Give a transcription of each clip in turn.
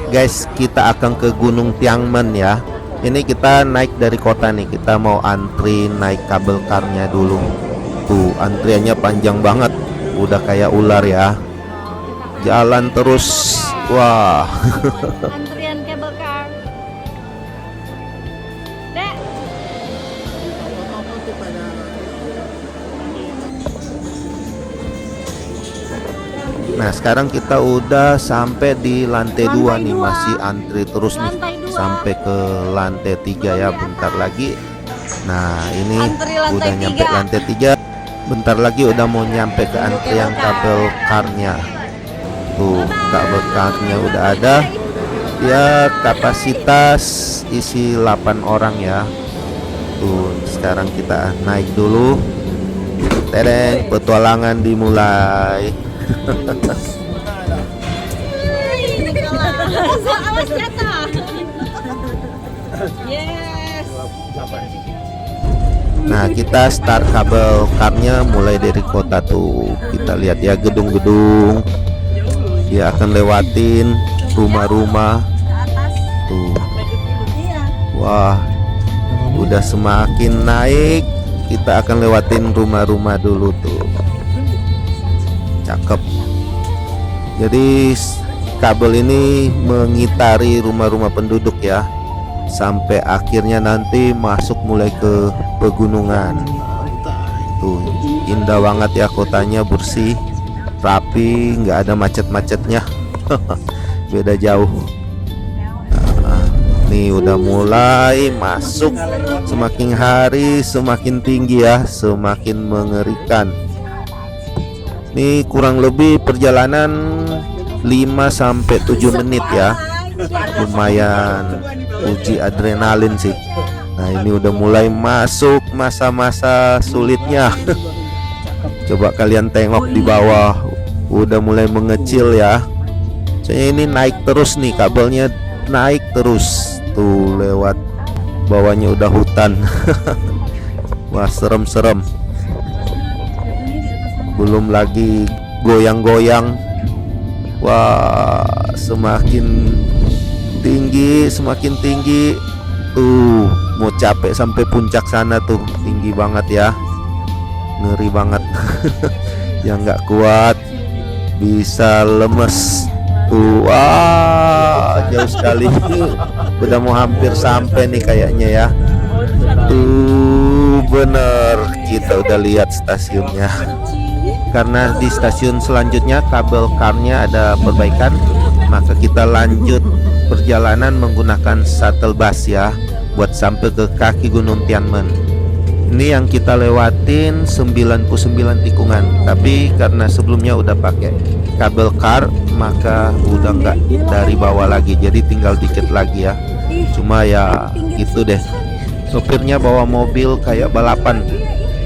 Guys, kita akan ke Gunung Tiangmen ya. Ini kita naik dari kota nih. Kita mau antri naik kabel karnya dulu. Tuh, antriannya panjang banget. Udah kayak ular ya. Jalan terus. Wah. Antrian kabel car. Dek. Nah, sekarang kita udah sampai di lantai 2 nih, dua. masih antri terus nih Lantai 2. sampai ke lantai 3 ya, bentar lagi. Nah, ini Antri lantai udah nyampe 3. lantai 3. Bentar lagi udah mau nyampe ke antrian kabel karnya. Tuh, kabel karnya udah ada. Ya, kapasitas isi 8 orang ya. Tuh, sekarang kita naik dulu. Tereng, petualangan dimulai. Awas jatuh. Yes. Nah, kita start kabel karnya mulai dari kota tuh. Kita lihat ya gedung-gedung. Dia akan lewatin rumah-rumah. Tuh. Wah, udah semakin naik. Kita akan lewatin rumah-rumah dulu tuh. Cakep. Jadi kabel ini mengitari rumah-rumah penduduk ya, sampai akhirnya nanti masuk mulai ke pegunungan. Tuh, indah banget ya kotanya, bersih, rapi, nggak ada macet-macetnya. Beda jauh. Nah, nih udah mulai masuk. Semakin hari semakin tinggi ya, semakin mengerikan. Ini kurang lebih perjalanan 5-7 menit ya. Lumayan uji adrenalin sih. Nah, ini udah mulai masuk masa-masa sulitnya. Coba kalian tengok di bawah, udah mulai mengecil ya. Saya ini naik terus nih, kabelnya naik terus. Tuh, lewat bawahnya udah hutan. Wah, serem-serem. Belum lagi goyang-goyang. Wah, semakin tinggi, semakin tinggi. Mau capek sampai puncak sana tuh, tinggi banget ya. Ngeri banget. Yang nggak kuat bisa lemes. Wah, jauh sekali. Udah mau hampir sampai nih kayaknya ya. Bener, kita udah lihat stasiunnya. Karena di stasiun selanjutnya kabel karnya ada perbaikan, maka kita lanjut perjalanan menggunakan shuttle bus ya, buat sampai ke kaki Gunung Tianmen. Ini yang kita lewatin 99 tikungan, tapi karena sebelumnya udah pakai kabel kar, maka udah nggak dari bawah lagi, jadi tinggal dikit lagi ya. Cuma ya itu deh, sopirnya bawa mobil kayak balapan,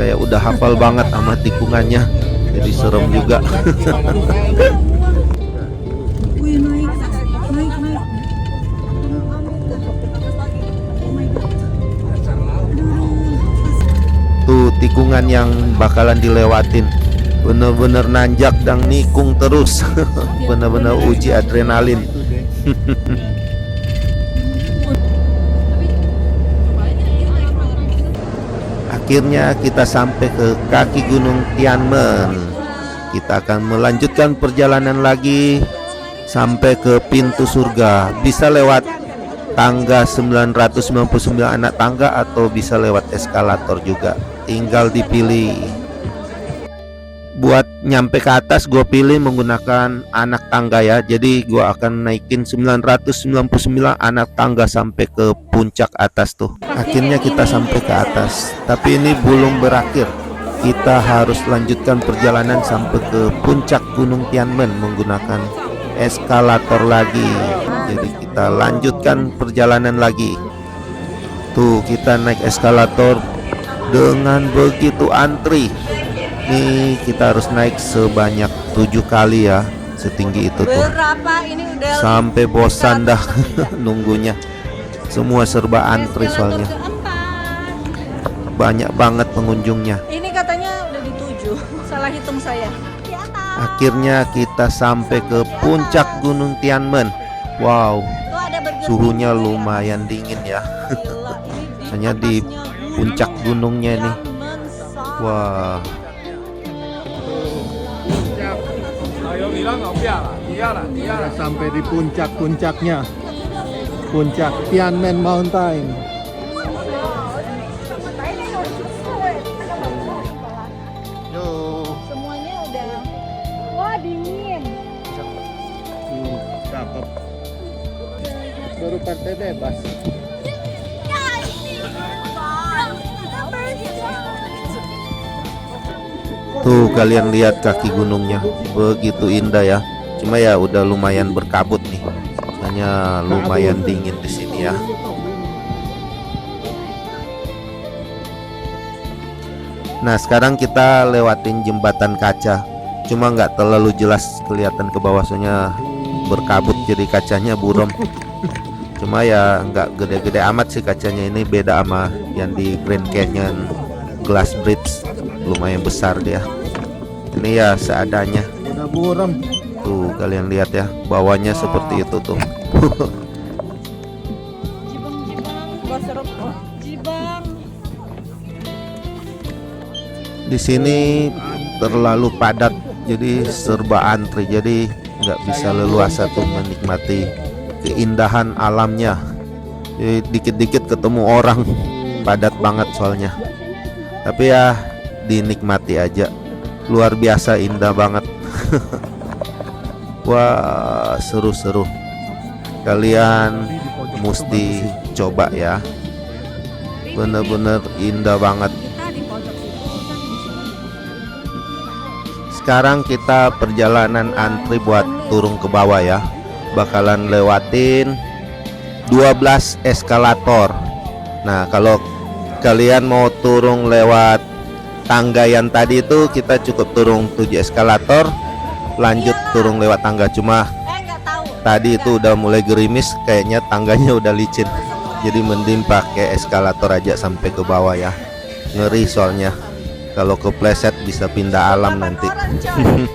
kayak udah hafal banget sama tikungannya, jadi serem juga. Tuh tikungan yang bakalan dilewatin, bener-bener nanjak dan nikung terus. Bener-bener uji adrenalin. Akhirnya kita sampai ke kaki Gunung Tianmen. Kita akan melanjutkan perjalanan lagi sampai ke pintu surga. Bisa lewat tangga 999 anak tangga atau bisa lewat eskalator juga. Tinggal dipilih. Buat nyampe ke atas gue pilih menggunakan anak tangga ya. Jadi gue akan naikin 999 anak tangga sampai ke puncak atas tuh. Akhirnya kita sampai ke atas. Tapi ini belum berakhir. Kita harus lanjutkan perjalanan sampai ke puncak Gunung Tianmen menggunakan eskalator lagi. Jadi kita lanjutkan perjalanan lagi. Tuh kita naik eskalator dengan begitu antri. Nih kita harus naik sebanyak 7 kali ya, setinggi itu tuh. Berapa ini udah Sampai bosan dah nunggunya. Semua serba antri soalnya. Banyak banget pengunjungnya. Ini katanya udah di 7. Salah hitung saya. Akhirnya kita sampai ke puncak Gunung Tianmen. Wow, Tuh ada burger suhunya juga ya. lumayan dingin ya. Gila, ini Hanya di atasnya puncak gunungnya nih. Mensah. Wah, 导游，你让我不要了，你要了，你要了。 Sampai di puncak-puncaknya, puncak Tianmen Mountain. Yo, Semuanya udah. Wah, dingin. cakep. Baru partai bebas. tuh kalian lihat kaki gunungnya, begitu indah ya. Cuma ya udah lumayan berkabut nih. Hanya lumayan dingin di sini ya. Nah sekarang kita lewatin jembatan kaca. Cuma nggak terlalu jelas kelihatan ke bawah, soalnya berkabut jadi kacanya buram. Cuma ya nggak gede-gede amat sih kacanya, ini beda sama yang di Grand Canyon Glass Bridge, lumayan besar dia. Ini ya seadanya. Udah buram. Tuh kalian lihat ya, bawahnya seperti itu tuh. Jibang, gua seru. Jibang. Di sini terlalu padat, jadi serba antri, jadi nggak bisa leluasa tuh menikmati keindahan alamnya. Jadi dikit-dikit ketemu orang, padat banget soalnya. Tapi ya dinikmati aja, luar biasa indah banget. Wah seru-seru, kalian mesti coba ya, bener-bener indah banget. Kita di pojok situ. Sekarang kita perjalanan antri buat turun ke bawah ya. Bakalan lewatin 12 eskalator. Nah kalau kalian mau turun lewat tangga yang tadi itu, kita cukup turun 7 eskalator, lanjut turun lewat tangga. Cuma Nggak tahu. tadi itu udah mulai gerimis, kayaknya tangganya udah licin. Jadi mending pakai eskalator aja sampai ke bawah ya. Ngeri soalnya kalau kepleset bisa pindah alam nanti. Orang, coy.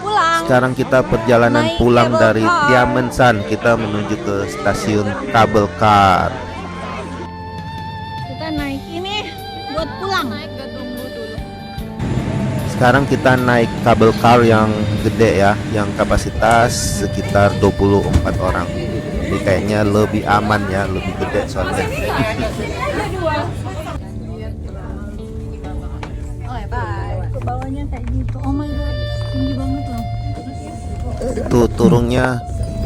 Pulang. Sekarang kita perjalanan Naik pulang cable dari car. Tiamensan. Kita menuju ke stasiun kabel car. Kita naik ini buat pulang. Naik ke tunggu dulu. Sekarang kita naik kabel car yang gede ya, yang kapasitas sekitar 24 orang. Jadi kayaknya lebih aman ya, lebih gede soalnya. Oh ya, bye. Ke bawahnya kayak gitu. Oh my god, tinggi banget loh. Tuh turunnya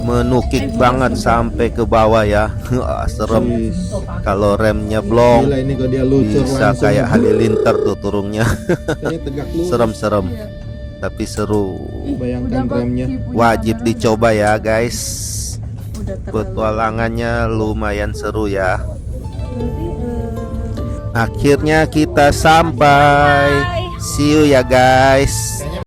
menukik banget sampai ke bawah ya. Wah, serem. Kalau remnya blong Gila ini kok dia lucur bisa langsung. kayak halilintar tuh turunnya. Kayaknya tegak lurus. Serem-serem tapi seru. Bayangkan remnya. Wajib dicoba ya guys. Petualangannya lumayan seru ya. Akhirnya kita sampai. See you ya guys.